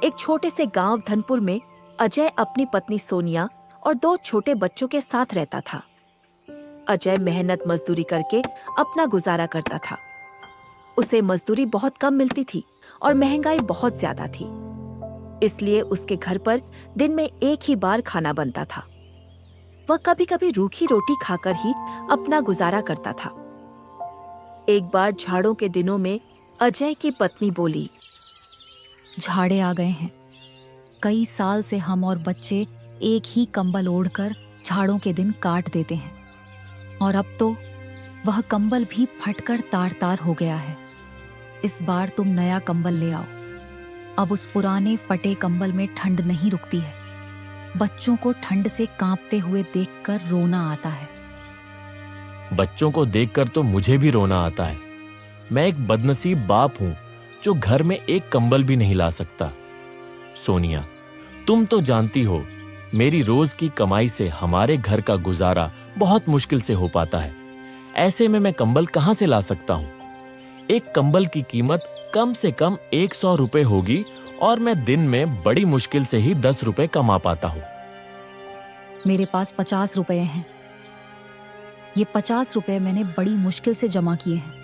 एक छोटे से गांव धनपुर में अजय अपनी पत्नी सोनिया और 2 छोटे बच्चों के साथ रहता था। अजय मेहनत मजदूरी करके अपना गुजारा करता था। उसे मजदूरी बहुत कम मिलती थी और महंगाई बहुत ज्यादा थी, इसलिए उसके घर पर दिन में एक ही बार खाना बनता था। वह कभी कभी रूखी रोटी खाकर ही अपना गुजारा करता था। एक बार झाड़ों के दिनों में अजय की पत्नी बोली, झाड़े आ गए हैं। कई साल से हम और बच्चे एक ही कंबल ओढ़कर झाड़ों के दिन काट देते हैं, और अब तो वह कंबल भी फटकर तार तार हो गया है। इस बार तुम नया कंबल ले आओ। अब उस पुराने फटे कंबल में ठंड नहीं रुकती है। बच्चों को ठंड से कांपते हुए देखकर रोना आता है। बच्चों को देखकर तो मुझे भी रोना आता है। मैं एक बदनसीब बाप हूं जो घर में एक कंबल भी नहीं ला सकता। सोनिया, तुम तो जानती हो, मेरी रोज की कमाई से हमारे घर का गुजारा बहुत मुश्किल से हो पाता है। ऐसे में मैं कंबल कहां से ला सकता हूं? एक कंबल की कीमत कम से कम 100 रुपए होगी और मैं दिन में बड़ी मुश्किल से ही 10 रुपए कमा पाता हूं। मेरे पास 50 रुपए हैं। ये 50 रुपए मैंने बड़ी मुश्किल से जमा किए हैं।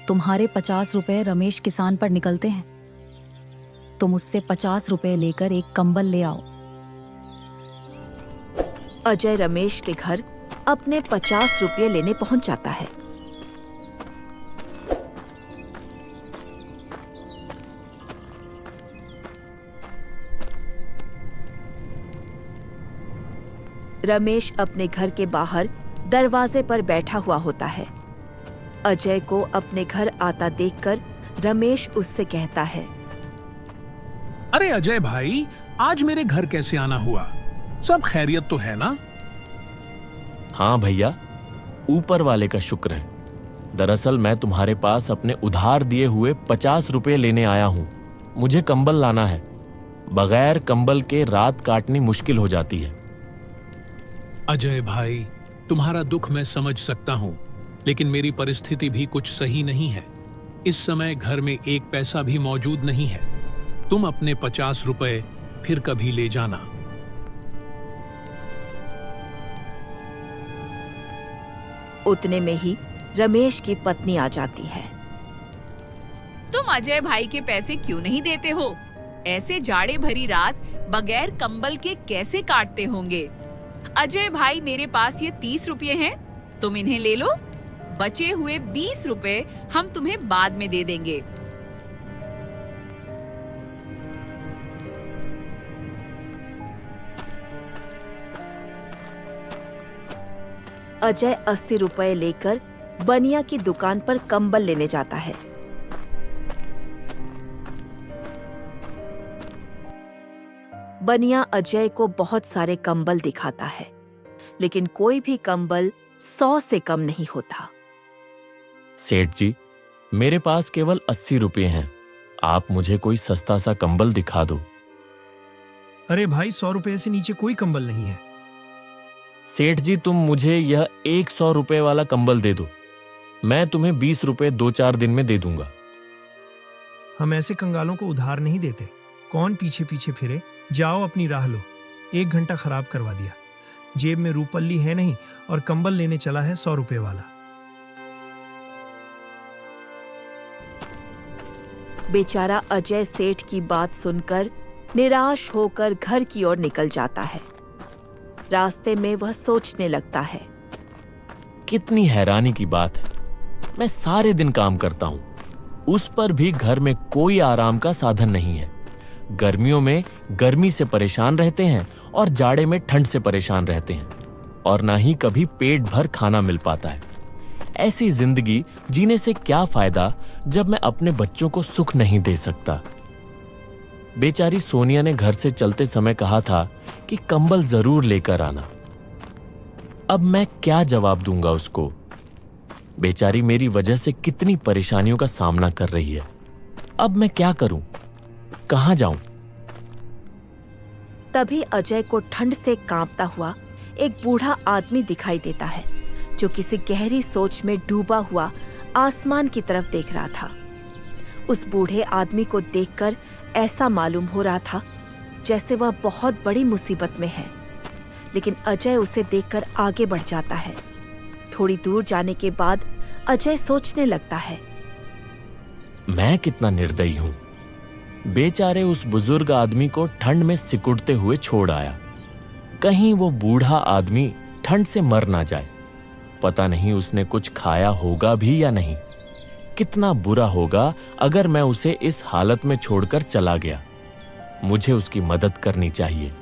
तुम्हारे 50 रुपए रमेश किसान पर निकलते हैं। तुम उससे 50 रुपए लेकर एक कंबल ले आओ। अजय रमेश के घर अपने 50 रुपये लेने पहुंच जाता है। रमेश अपने घर के बाहर दरवाजे पर बैठा हुआ होता है। अजय को अपने घर आता देखकर रमेश उससे कहता है, अरे अजय भाई, आज मेरे घर कैसे आना हुआ? सब खैरियत तो है ना? हाँ भैया, ऊपर वाले का शुक्र है। दरअसल मैं तुम्हारे पास अपने उधार दिए हुए 50 रुपए लेने आया हूं। मुझे कंबल लाना है। बगैर कंबल के रात काटनी मुश्किल हो जाती है। अजय भाई, तुम्हारा दुख मैं समझ सकता हूँ, लेकिन मेरी परिस्थिति भी कुछ सही नहीं है। इस समय घर में एक पैसा भी मौजूद नहीं है। तुम अपने 50 रुपए फिर कभी ले जाना। उतने में ही रमेश की पत्नी आ जाती है। तुम अजय भाई के पैसे क्यों नहीं देते हो? ऐसे जाड़े भरी रात बगैर कंबल के कैसे काटते होंगे? अजय भाई, मेरे पास ये 30 रुपये हैं, तुम इन्हें ले लो। बचे हुए 20 रुपए हम तुम्हें बाद में दे देंगे। अजय 80 रुपए लेकर बनिया की दुकान पर कंबल लेने जाता है। बनिया अजय को बहुत सारे कंबल दिखाता है, लेकिन कोई भी कंबल 100 से कम नहीं होता। सेठ जी, मेरे पास केवल 80 रुपए हैं। आप मुझे कोई सस्ता सा कंबल दिखा दो। अरे भाई, 100 रुपए से नीचे कोई कंबल नहीं है। सेठ जी, तुम मुझे यह 100 रुपए वाला कंबल दे दो। मैं तुम्हें 20 रुपए 2-4 दिन में दे दूंगा। हम ऐसे कंगालों को उधार नहीं देते। कौन पीछे पीछे फिरे? जाओ अपनी राह लो। 1 घंटा खराब करवा दिया। जेब में रूपल्ली है नहीं और कंबल लेने चला है 100 रुपए वाला। बेचारा अजय सेठ की बात सुनकर निराश होकर घर की ओर निकल जाता है। रास्ते में वह सोचने लगता है, कितनी हैरानी की बात है। मैं सारे दिन काम करता हूं, उस पर भी घर में कोई आराम का साधन नहीं है। गर्मियों में गर्मी से परेशान रहते हैं और जाड़े में ठंड से परेशान रहते हैं, और ना ही कभी पेट भर खाना मिल पाता है। ऐसी जिंदगी जीने से क्या फायदा जब मैं अपने बच्चों को सुख नहीं दे सकता। बेचारी सोनिया ने घर से चलते समय कहा था कि कंबल जरूर लेकर आना। अब मैं क्या जवाब दूंगा उसको? बेचारी मेरी वजह से कितनी परेशानियों का सामना कर रही है। अब मैं क्या करूं? कहां जाऊं? तभी अजय को ठंड से कांपता हुआ एक बूढ़ा आदमी दिखाई देता है, जो किसी गहरी सोच में डूबा हुआ आसमान की तरफ देख रहा था। उस बूढ़े आदमी को देखकर ऐसा मालूम हो रहा था जैसे वह बहुत बड़ी मुसीबत में है, लेकिन अजय उसे देखकर आगे बढ़ जाता है। थोड़ी दूर जाने के बाद अजय सोचने लगता है, मैं कितना निर्दयी हूं। बेचारे उस बुजुर्ग आदमी को ठंड में सिकुड़ते हुए छोड़ आया। कहीं वो बूढ़ा आदमी ठंड से मर ना जाए। पता नहीं उसने कुछ खाया होगा भी या नहीं। कितना बुरा होगा अगर मैं उसे इस हालत में छोड़कर चला गया। मुझे उसकी मदद करनी चाहिए।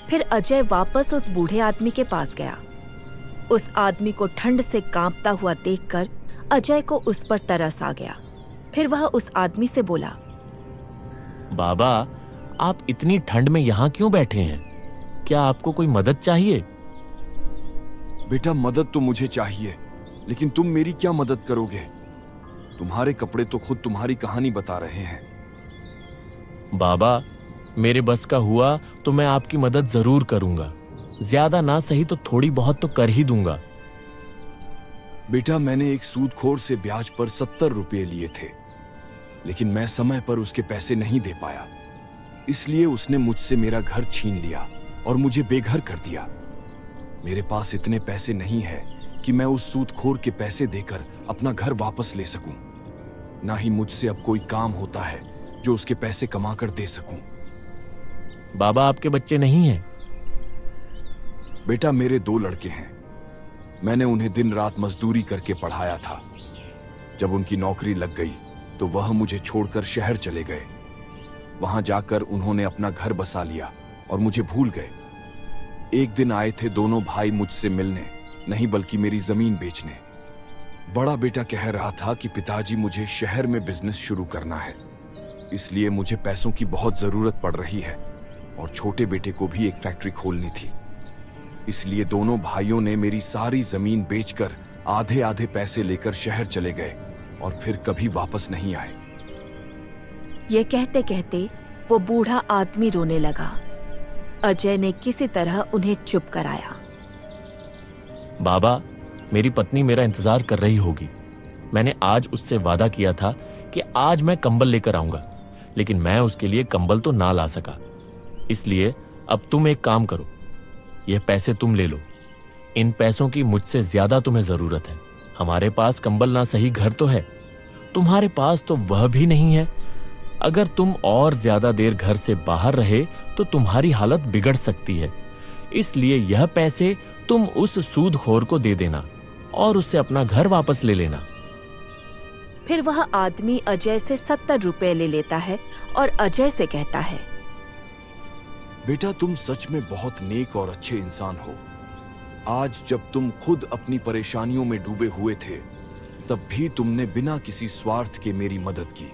फिर अजय वापस उस बूढ़े आदमी के पास गया। उस आदमी को ठंड से कांपता हुआ देखकर अजय को उस पर तरस आ गया। फिर वह उस आदमी से बोला, बाबा, आप इतनी ठंड में यहां क्यों बैठे हैं? क्या आपको कोई मदद चाहिए? बेटा, मदद तो मुझे चाहिए, लेकिन तुम मेरी क्या मदद करोगे? तुम्हारे कपड़े तो खुद तुम्हारी कहानी बता रहे हैं। बाबा, मेरे बस का हुआ तो मैं आपकी मदद जरूर करूंगा। ज्यादा ना सही तो थोड़ी बहुत तो कर ही दूंगा। बेटा, मैंने एक सूदखोर से ब्याज पर 70 रुपये लिए थे, लेकिन मैं समय पर उसके पैसे नहीं दे पाया। इसलिए उसने मुझसे मेरा घर छीन लिया और मुझे बेघर कर दिया। मेरे पास इतने पैसे नहीं है कि मैं उस सूदखोर के पैसे देकर अपना घर वापस ले सकूं। ना ही मुझसे अब कोई काम होता है जो उसके पैसे कमाकर दे सकूं। बाबा, आपके बच्चे नहीं हैं? बेटा, मेरे 2 लड़के हैं। मैंने उन्हें दिन रात मजदूरी करके पढ़ाया था। जब उनकी नौकरी लग गई तो वह मुझे छोड़कर शहर चले गए। वहां जाकर उन्होंने अपना घर बसा लिया और मुझे भूल गए। एक दिन आए थे दोनों भाई मुझसे मिलने, नहीं बल्कि मेरी जमीन बेचने। बड़ा बेटा कह रहा था कि पिताजी, मुझे शहर में बिजनेस शुरू करना है, इसलिए मुझे पैसों की बहुत जरूरत पड़ रही है, और छोटे बेटे को भी एक फैक्ट्री खोलनी थी। इसलिए दोनों भाइयों ने मेरी सारी जमीन बेचकर आधे आधे पैसे लेकर शहर चले गए और फिर कभी वापस नहीं आए। ये कहते कहते वो बूढ़ा आदमी रोने लगा। अजय ने किसी तरह उन्हें चुप कराया। बाबा, मेरी पत्नी मेरा इंतजार कर रही होगी। मैंने आज उससे वादा किया था कि आज मैं कंबल लेकर आऊंगा, लेकिन मैं उसके लिए कंबल तो ना ला सका। इसलिए अब तुम एक काम करो, यह पैसे तुम ले लो। इन पैसों की मुझसे ज्यादा तुम्हें जरूरत है। हमारे पास कंबल ना सही घर तो है, तुम्हारे पास तो वह भी नहीं है। अगर तुम और ज्यादा देर घर से बाहर रहे तो तुम्हारी हालत बिगड़ सकती है। इसलिए यह पैसे तुम उस सूदखोर को दे देना और उससे अपना घर वापस ले लेना। फिर वह आदमी अजय से 70 रुपए ले लेता है और अजय से कहता है, बेटा, तुम सच में बहुत नेक और अच्छे इंसान हो। आज जब तुम खुद अपनी परेशानियों में डूबे हुए थे, तब भी तुमने बिना किसी स्वार्थ के मेरी मदद की।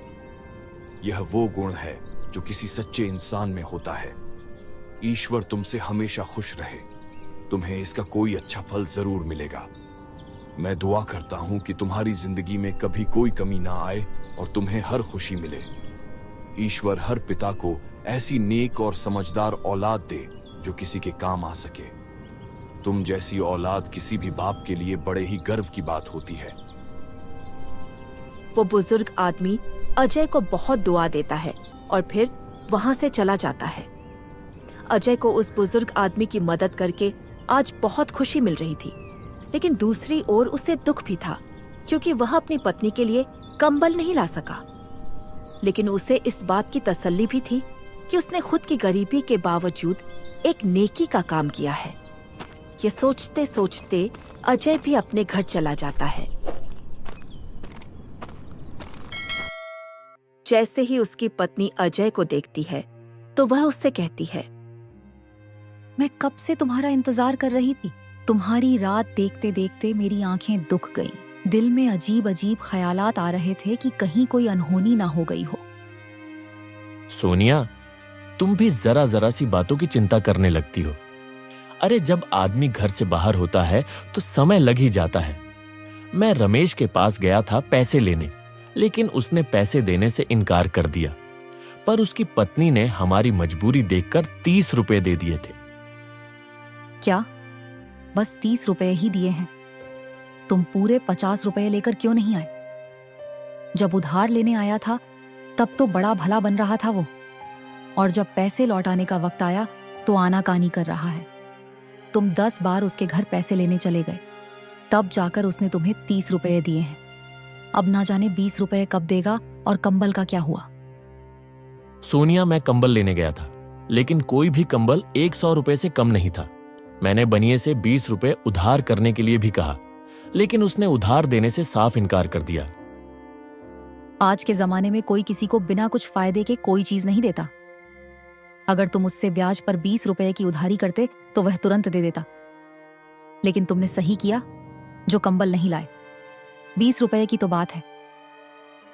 यह वो गुण है जो किसी सच्चे इंसान में होता है। ईश्वर तुमसे हमेशा खुश रहे। तुम्हें इसका कोई अच्छा फल जरूर मिलेगा। मैं दुआ करता हूं कि तुम्हारी जिंदगी में कभी कोई कमी ना आए और तुम्हें हर खुशी मिले। ईश्वर हर पिता को ऐसी नेक और समझदार औलाद दे जो किसी के काम आ सके। तुम जैसी औलाद किसी भी बाप के लिए बड़े ही गर्व की बात होती है। वो बुजुर्ग आदमी अजय को बहुत दुआ देता है और फिर वहां से चला जाता है। अजय को उस बुजुर्ग आदमी की मदद करके आज बहुत खुशी मिल रही थी, लेकिन दूसरी ओर उसे दुख भी था, क्योंकि वह अपनी पत्नी के लिए कंबल नहीं ला सका। लेकिन उसे इस बात की तसल्ली भी थी कि उसने खुद की गरीबी के बावजूद एक नेकी का काम किया है। ये सोचते सोचते अजय भी अपने घर चला जाता है। जैसे ही उसकी पत्नी अजय को देखती है तो वह उससे कहती है, मैं कब से तुम्हारा इंतजार कर रही थी। तुम्हारी रात देखते देखते मेरी आंखें दुख गईं। दिल में अजीब अजीब ख्यालात आ रहे थे कि कहीं कोई अनहोनी ना हो गई हो। सोनिया, तुम भी जरा जरा सी बातों की चिंता करने लगती हो। अरे, जब आदमी घर से बाहर होता है तो समय लग ही जाता है। मैं रमेश के पास गया था पैसे लेने, लेकिन उसने पैसे देने से इनकार कर दिया। पर उसकी पत्नी ने हमारी मजबूरी देखकर 30 रुपए दे दिए थे। क्या बस 30 रुपए ही दिए हैं? तुम पूरे 50 रुपए लेकर क्यों नहीं आए? जब उधार लेने आया था तब तो बड़ा भला बन रहा था वो, और जब पैसे लौटाने का वक्त आया तो आनाकानी कर रहा है। तुम 10 बार उसके घर पैसे लेने चले गए, तब जाकर उसने तुम्हें 30 रुपए दिए हैं। अब ना जाने 20 रुपए कब देगा। और कंबल का क्या हुआ? सोनिया, मैं कंबल लेने गया था, लेकिन कोई भी कंबल 100 रुपए से कम नहीं था। मैंने बनिए से 20 रुपए उधार करने के लिए भी कहा, लेकिन उसने उधार देने से साफ इनकार कर दिया। आज के जमाने में कोई किसी को बिना कुछ फायदे के कोई चीज नहीं देता। अगर तुम उससे ब्याज पर 20 रुपए की उधारी करते तो वह तुरंत दे देता, लेकिन तुमने सही किया जो कंबल नहीं लाए। 20 रुपए की तो बात है,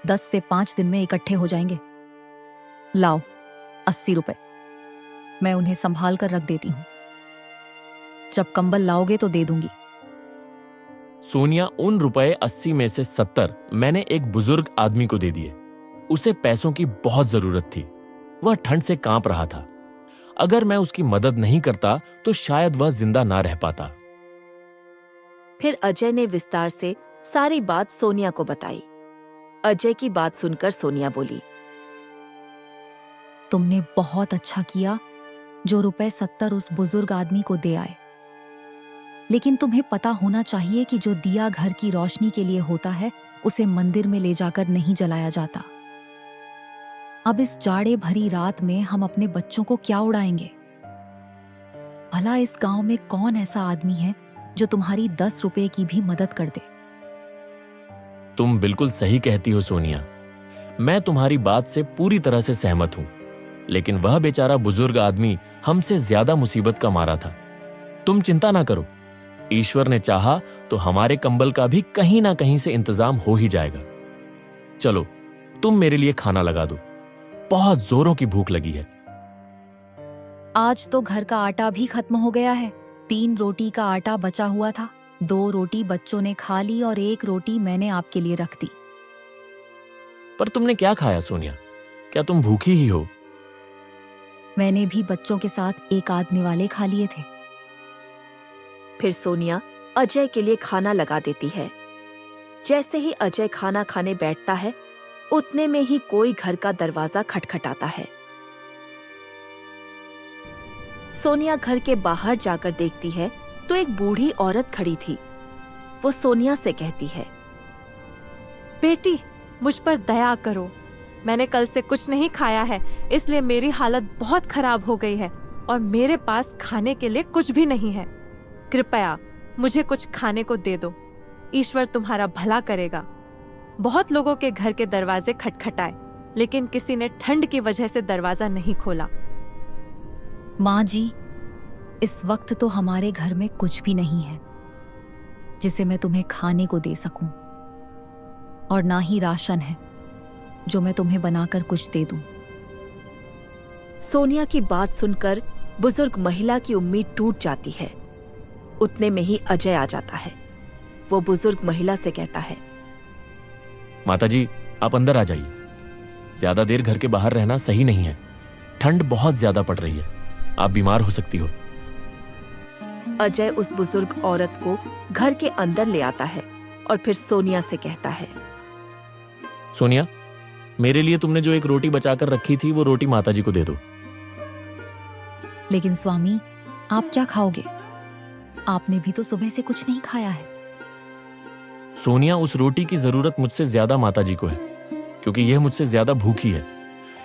10 से 5 दिन में इकट्ठे हो जाएंगे। लाओ 80 रुपए, मैं उन्हें संभाल कर रख देती हूं। जब कंबल लाओगे तो दे दूंगी। सोनिया, उन रुपए 80 में से 70 मैंने एक बुजुर्ग आदमी को दे दिए। उसे पैसों की बहुत जरूरत थी, वह ठंड से कांप रहा था। अगर मैं उसकी मदद नहीं करता तो शायद वह जिंदा ना रह पाता। फिर अजय ने विस्तार से सारी बात सोनिया को बताई। अजय की बात सुनकर सोनिया बोली, तुमने बहुत अच्छा किया जो रुपए 70 उस बुजुर्ग आदमी को दे आए, लेकिन तुम्हें पता होना चाहिए कि जो दिया घर की रोशनी के लिए होता है उसे मंदिर में ले जाकर नहीं जलाया जाता। अब इस जाड़े भरी रात में हम अपने बच्चों को क्या उड़ाएंगे? भला इस गांव में कौन ऐसा आदमी है जो तुम्हारी 10 रुपए की भी मदद कर दे? तुम बिल्कुल सही कहती हो सोनिया, मैं तुम्हारी बात से पूरी तरह से सहमत हूं, लेकिन वह बेचारा बुजुर्ग आदमी हमसे ज्यादा मुसीबत का मारा था। तुम चिंता ना करो, ईश्वर ने चाहा तो हमारे कंबल का भी कहीं ना कहीं से इंतजाम हो ही जाएगा। चलो तुम मेरे लिए खाना लगा दो, बहुत जोरों की भूख लगी है। आज तो घर का आटा भी खत्म हो गया है। 3 रोटी का आटा बचा हुआ था, 2 रोटी बच्चों ने खा ली और 1 रोटी मैंने आपके लिए रख दी। पर तुमने क्या खाया सोनिया? क्या तुम भूखी ही हो? मैंने भी बच्चों के साथ 1 आध निवाले खा लिए थे। फिर सोनिया अजय के लिए खाना लगा देती है। जैसे ही अजय खाना खाने बैठता है, उतने में ही कोई घर का दरवाजा खटखटाता है। सोनिया घर के बाहर जाकर देखती है तो एक बूढ़ी औरत खड़ी थी। वो सोनिया से कहती है, बेटी, मुझ पर दया करो। मैंने कल से कुछ नहीं खाया है, इसलिए मेरी हालत बहुत खराब हो गई है और मेरे पास खाने के लिए कुछ भी नहीं है। कृपया मुझे कुछ खाने को दे दो, ईश्वर तुम्हारा भला करेगा। बहुत लोगों के घर के दरवाजे खटखटाए, लेकिन किसी ने ठंड की वजह से दरवाजा नहीं खोला। माँ जी, इस वक्त तो हमारे घर में कुछ भी नहीं है जिसे मैं तुम्हें खाने को दे सकूं, और ना ही राशन है जो मैं तुम्हें बनाकर कुछ दे दूं। सोनिया की बात सुनकर बुजुर्ग महिला की उम्मीद टूट जाती है। उतने में ही अजय आ जाता है। वो बुजुर्ग महिला से कहता है, माताजी, आप अंदर आ जाइए। ज्यादा देर घर के बाहर रहना सही नहीं है, ठंड बहुत ज्यादा पड़ रही है, आप बीमार हो सकती हो। अजय उस बुजुर्ग औरत को घर के अंदर ले आता है और फिर सोनिया से कहता है, सोनिया, मेरे लिए तुमने जो 1 रोटी बचाकर रखी थी वो रोटी माताजी को दे दो। लेकिन स्वामी, आप क्या खाओगे? आपने भी तो सुबह से कुछ नहीं खाया है। सोनिया, उस रोटी की जरूरत मुझसे ज्यादा माताजी को है, क्योंकि यह मुझसे ज्यादा भूखी है,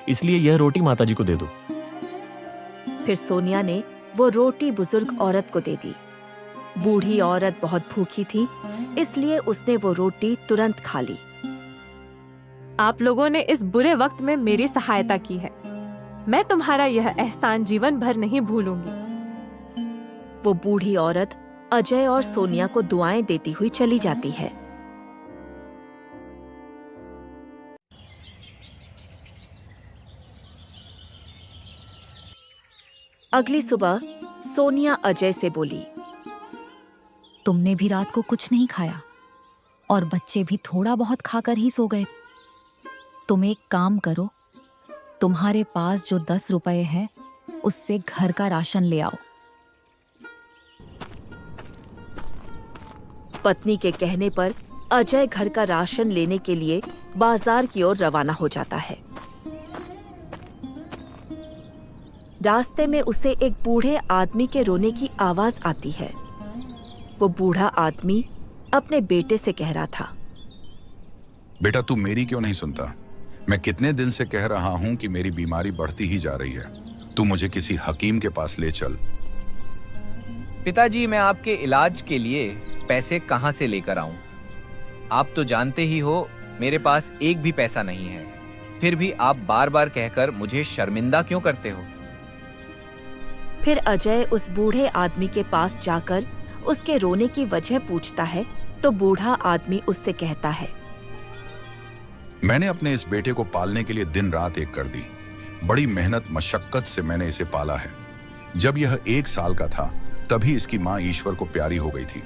इसलिए यह रोटी माताजी को दे दो। फिर सोनिया ने वो रोटी बुजुर्ग औरत को दे दी। बूढ़ी औरत बहुत भूखी थी, इसलिए उसने वो रोटी तुरंत खा ली। आप लोगों ने इस बुरे वक्त में मेरी सहायता की है। मैं तुम्हारा यह एहसान जीवन भर नहीं भूलूंगी। वो बूढ़ी औरत अजय और सोनिया को दुआएं देती हुई चली जाती है। अगली सुबह सोनिया अजय से बोली, तुमने भी रात को कुछ नहीं खाया और बच्चे भी थोड़ा बहुत खाकर ही सो गए। तुम एक काम करो, तुम्हारे पास जो 10 रुपए है उससे घर का राशन ले आओ। पत्नी के कहने पर अजय घर का राशन लेने के लिए बाजार की ओर रवाना हो जाता है। रास्ते में उसे एक बूढ़े आदमी के रोने की आवाज आती है। वो बूढ़ा आदमी अपने बेटे से कह रहा था, बेटा तू मेरी क्यों नहीं सुनता? मैं कितने दिन से कह रहा हूं कि मेरी बीमारी बढ़ती ही जा रही है। तू मुझे किसी हकीम के पास ले चल। पिताजी, मैं आपके इलाज के लिए पैसे कहां से लेकर आऊं? आप तो जानते ही हो मेरे पास एक भी पैसा नहीं है। फिर भी आप बार बार कहकर मुझे शर्मिंदा क्यों करते हो? फिर अजय उस बूढ़े आदमी के पास जाकर उसके रोने की वजह पूछता है तो बूढ़ा आदमी उससे कहता है, मैंने अपने इस बेटे को पालने के लिए दिन रात एक कर दी। बड़ी मेहनत मशक्कत से मैंने इसे पाला है। जब यह 1 साल का था तभी इसकी माँ ईश्वर को प्यारी हो गई थी।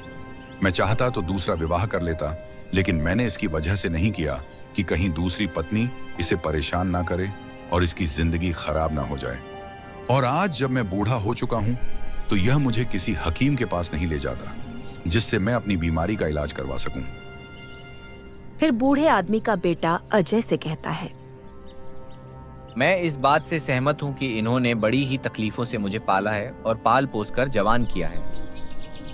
मैं चाहता तो दूसरा विवाह कर लेता, लेकिन मैंने इसकी वजह से नहीं किया कि कहीं दूसरी पत्नी इसे परेशान ना करे और इसकी जिंदगी खराब ना हो जाए। और आज जब मैं बूढ़ा हो चुका हूं तो यह मुझे किसी हकीम के पास नहीं ले जाता जिससे मैं अपनी बीमारी का इलाज करवा सकूं। फिर बूढ़े आदमी का बेटा अजय से कहता है, मैं इस बात से सहमत हूं कि इन्होंने बड़ी ही तकलीफों से मुझे पाला है और पाल पोस कर जवान किया है,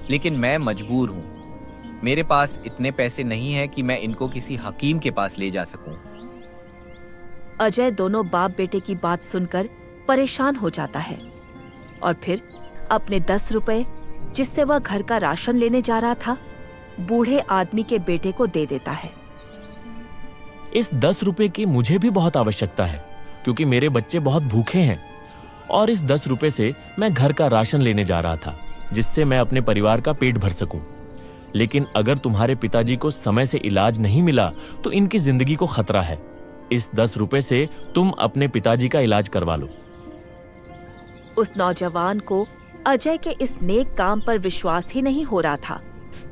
लेकिन मैं मजबूर हूं। मेरे पास इतने पैसे नहीं हैं कि मैं इनको किसी हकीम के पास ले जा सकूं। अजय दोनों बाप बेटे की बात सुनकर परेशान हो जाता है और फिर अपने 10 रुपए जिससे वह घर का राशन लेने जा रहा था बूढ़े आदमी के बेटे को दे देता है। इस 10 रुपए की मुझे भी बहुत आवश्यकता है क्योंकि मेरे बच्चे बहुत भूखे हैं और इस 10 रुपए से मैं घर का राशन लेने जा रहा था जिससे मैं अपने परिवार का पेट भर सकूं। लेकिन अगर तुम्हारे पिताजी को समय से इलाज नहीं मिला तो इनकी जिंदगी को खतरा है। इस 10 रुपए से तुम अपने पिताजी का इलाज करवा लो। उस नौजवान को अजय के इस नेक काम पर विश्वास ही नहीं हो रहा था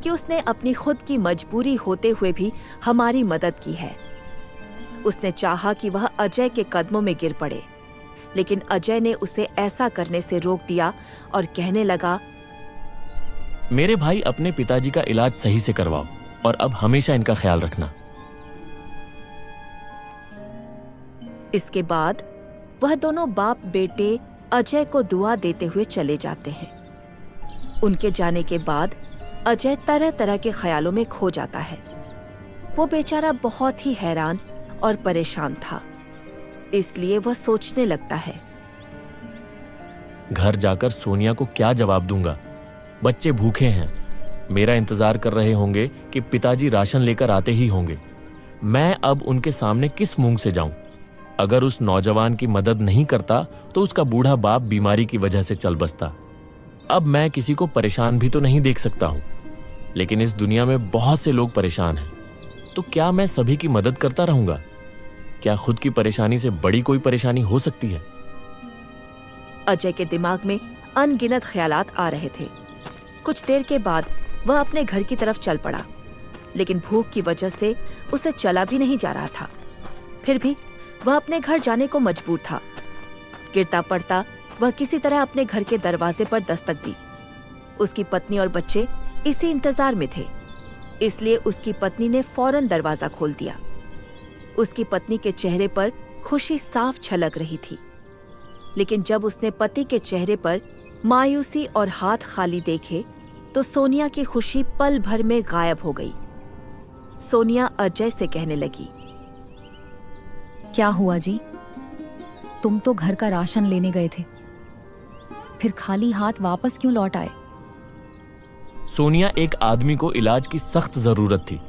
कि उसने अपनी खुद की मजबूरी होते हुए भी हमारी मदद की है। उसने चाहा कि वह अजय के कदमों में गिर पड़े, लेकिन अजय ने उसे ऐसा करने से रोक दिया और कहने लगा, मेरे भाई अपने पिताजी का इलाज सही से करवाओ और अब हमेशा इनका ख्याल रखना। इसके बाद वह दोनों बाप बेटे अजय को दुआ देते हुए चले जाते हैं। उनके जाने के बाद अजय तरह तरह के ख्यालों में खो जाता है। वो बेचारा बहुत ही हैरान और परेशान था, इसलिए वह सोचने लगता है, घर जाकर सोनिया को क्या जवाब दूंगा? बच्चे भूखे हैं, मेरा इंतजार कर रहे होंगे कि पिताजी राशन लेकर आते ही होंगे। मैं अब उनके सामने किस मुंह से जाऊं? अगर उस नौजवान की मदद नहीं करता तो उसका बूढ़ा बाप बीमारी की वजह से चल बसता। अब मैं किसी को परेशान भी तो नहीं देख सकता हूं, लेकिन इस दुनिया में बहुत से लोग परेशान हैं, तो क्या मैं सभी की मदद करता रहूंगा? क्या खुद की परेशानी से बड़ी कोई परेशानी हो सकती है? अजय के दिमाग में अनगिनत ख्यालात आ रहे थे। कुछ देर के बाद वह अपने घर की तरफ चल पड़ा, लेकिन भूख की वजह से उसे चला भी नहीं जा रहा था। फिर भी वह अपने घर जाने को मजबूर था। गिरता पड़ता वह किसी तरह अपने घर के दरवाजे पर दस्तक दी। उसकी पत्नी और बच्चे इसी इंतजार में थे, इसलिए उसकी पत्नी ने फौरन दरवाजा खोल दिया। उसकी पत्नी के चेहरे पर खुशी साफ झलक रही थी, लेकिन जब उसने पति के चेहरे पर मायूसी और हाथ खाली देखे तो सोनिया की खुशी पल भर में गायब हो गई। सोनिया अजय से कहने लगी, क्या हुआ जी? तुम तो घर का राशन लेने गए थे, फिर खाली हाथ वापस क्यों लौट आए? सोनिया, एक आदमी को इलाज की सख्त जरूरत थी,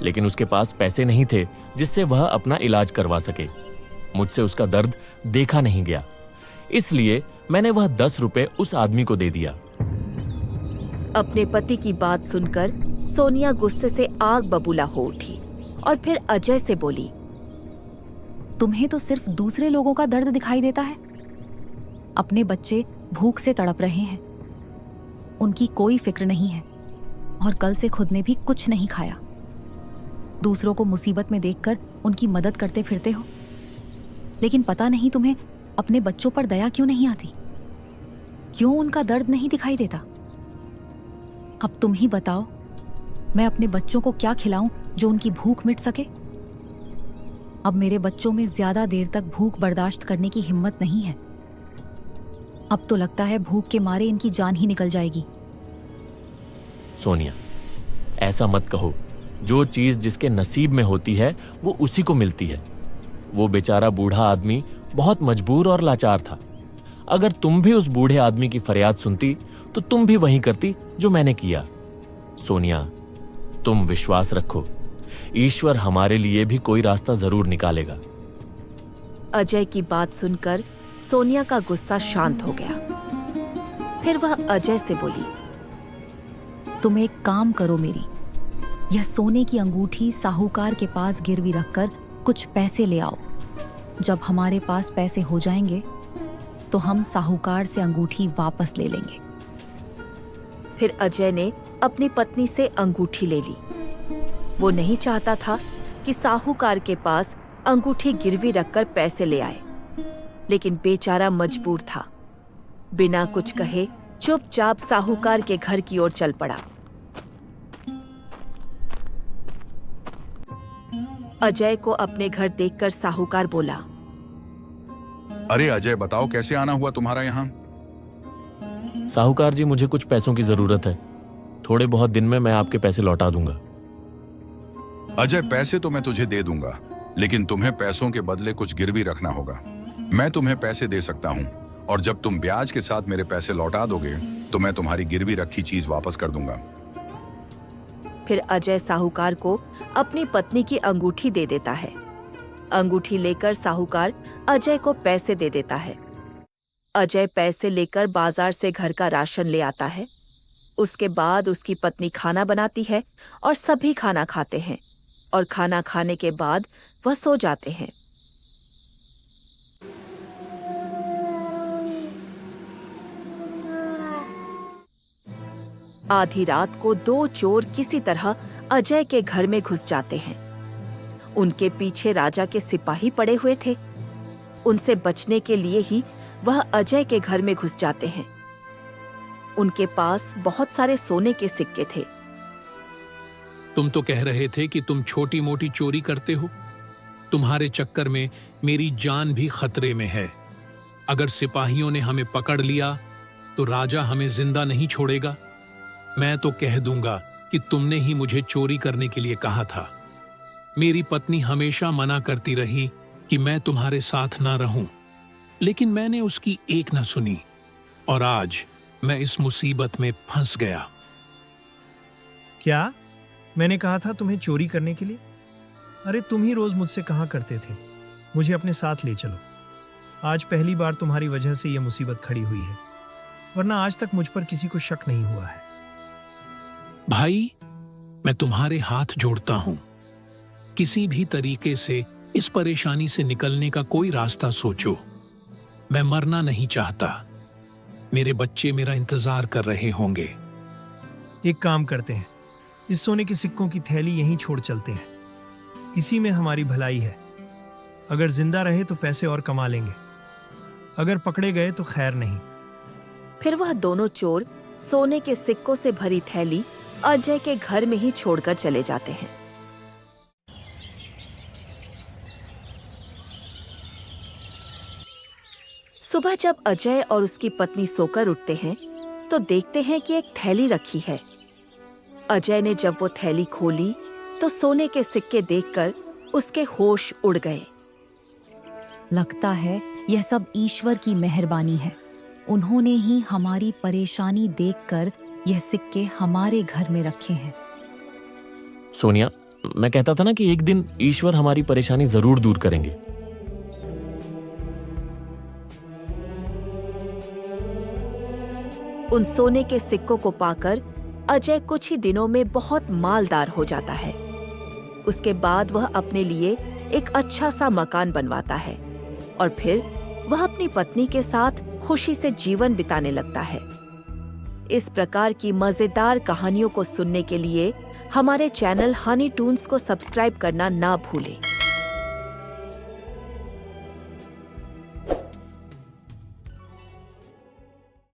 लेकिन उसके पास पैसे नहीं थे जिससे वह अपना इलाज करवा सके। मुझसे उसका दर्द देखा नहीं गया, इसलिए मैंने वह 10 रुपए उस आदमी को दे दिया। अपने पति की बात सुनकर सोनिया गुस्से से आग बबूला हो उठी और फिर अजय से बोली, तुम्हें तो सिर्फ दूसरे लोगों का दर्द दिखाई देता है। अपने बच्चे भूख से तड़प रहे हैं, उनकी कोई फिक्र नहीं है और कल से खुद ने भी कुछ नहीं खाया। दूसरों को मुसीबत में देखकर उनकी मदद करते फिरते हो, लेकिन पता नहीं तुम्हें अपने बच्चों पर दया क्यों नहीं आती? क्यों उनका दर्द नहीं दिखाई देता? अब तुम ही बताओ, मैं अपने बच्चों को क्या खिलाऊं जो उनकी भूख मिट सके? अब मेरे बच्चों में ज्यादा देर तक भूख बर्दाश्त करने की हिम्मत नहीं है। अब तो लगता है भूख के मारे इनकी जान ही निकल जाएगी। सोनिया, ऐसा मत कहो। जो चीज जिसके नसीब में होती है वो उसी को मिलती है। वो बेचारा बूढ़ा आदमी बहुत मजबूर और लाचार था। अगर तुम भी उस बूढ़े आदमी की फरियाद सुनती तो तुम भी वही करती जो मैंने किया। सोनिया, तुम विश्वास रखो, ईश्वर हमारे लिए भी कोई रास्ता जरूर निकालेगा। अजय की बात सुनकर सोनिया का गुस्सा शांत हो गया। फिर वह अजय से बोली, तुम एक काम करो मेरी, यह सोने की अंगूठी साहूकार के पास गिरवी रखकर कुछ पैसे ले आओ। जब हमारे पास पैसे हो जाएंगे तो हम साहूकार से अंगूठी वापस ले लेंगे। फिर अजय ने अपनी पत्नी से अंगूठी ले ली। वो नहीं चाहता था कि साहूकार के पास अंगूठी गिरवी रखकर पैसे ले आए, लेकिन बेचारा मजबूर था। बिना कुछ कहे चुपचाप साहूकार के घर की ओर चल पड़ा। अजय को अपने घर देखकर साहूकार बोला, अरे अजय, बताओ कैसे आना हुआ तुम्हारा यहाँ? साहूकार जी, मुझे कुछ पैसों की जरूरत है। थोड़े बहुत दिन में मैं आपके पैसे लौटा दूंगा। अजय, पैसे तो मैं तुझे दे दूंगा, लेकिन तुम्हें पैसों के बदले कुछ गिरवी रखना होगा। मैं तुम्हें पैसे दे सकता हूँ, और जब तुम ब्याज के साथ मेरे पैसे लौटा दोगे तो मैं तुम्हारी गिरवी रखी चीज वापस कर दूंगा। फिर अजय साहूकार को अपनी पत्नी की अंगूठी दे देता है। अंगूठी लेकर साहूकार अजय को पैसे दे देता है। अजय पैसे लेकर बाजार से घर का राशन ले आता है। उसके बाद उसकी पत्नी खाना बनाती है और सभी खाना खाते हैं, और खाना खाने के बाद वह सो जाते हैं। आधी रात को दो चोर किसी तरह अजय के घर में घुस जाते हैं। उनके पीछे राजा के सिपाही पड़े हुए थे। उनसे बचने के लिए ही वह अजय के घर में घुस जाते हैं। उनके पास बहुत सारे सोने के सिक्के थे। तुम तो कह रहे थे कि तुम छोटी मोटी चोरी करते हो। तुम्हारे चक्कर में मेरी जान भी खतरे में है। अगर सिपाहियों ने हमें पकड़ लिया तो राजा हमें जिंदा नहीं छोड़ेगा। मैं तो कह दूंगा कि तुमने ही मुझे चोरी करने के लिए कहा था। मेरी पत्नी हमेशा मना करती रही कि मैं तुम्हारे साथ ना रहूं, लेकिन मैंने उसकी एक ना सुनी, और आज मैं इस मुसीबत में फंस गया। क्या मैंने कहा था तुम्हें चोरी करने के लिए? अरे तुम ही रोज मुझसे कहा करते थे मुझे अपने साथ ले चलो। आज पहली बार तुम्हारी वजह से यह मुसीबत खड़ी हुई है, वरना आज तक मुझ पर किसी को शक नहीं हुआ है। भाई, मैं तुम्हारे हाथ जोड़ता हूं। किसी भी तरीके से इस परेशानी से निकलने का कोई रास्ता सोचो। मैं मरना नहीं चाहता। मेरे बच्चे मेरा इंतजार कर रहे होंगे। एक काम करते हैं, इस सोने के सिक्कों की थैली यहीं छोड़ चलते हैं। इसी में हमारी भलाई है। अगर जिंदा रहे तो पैसे और कमा लेंगे, अगर पकड़े गए तो खैर नहीं। फिर वह दोनों चोर सोने के सिक्कों से भरी थैली अजय के घर में ही छोड़कर चले जाते हैं। सुबह जब अजय और उसकी पत्नी सोकर उठते हैं तो देखते हैं कि एक थैली रखी है। अजय ने जब वो थैली खोली तो सोने के सिक्के देखकर उसके होश उड़ गए। लगता है यह सब ईश्वर की मेहरबानी है। उन्होंने ही हमारी परेशानी देखकर यह सिक्के हमारे घर में रखे हैं। सोनिया, मैं कहता था ना कि एक दिन ईश्वर हमारी परेशानी जरूर दूर करेंगे। उन सोने के सिक्कों को पाकर अजय कुछ ही दिनों में बहुत मालदार हो जाता है। उसके बाद वह अपने लिए एक अच्छा सा मकान बनवाता है और फिर वह अपनी पत्नी के साथ खुशी से जीवन बिताने लगता है। इस प्रकार की मजेदार कहानियों को सुनने के लिए हमारे चैनल हनी टून्स को सब्सक्राइब करना ना भूलें।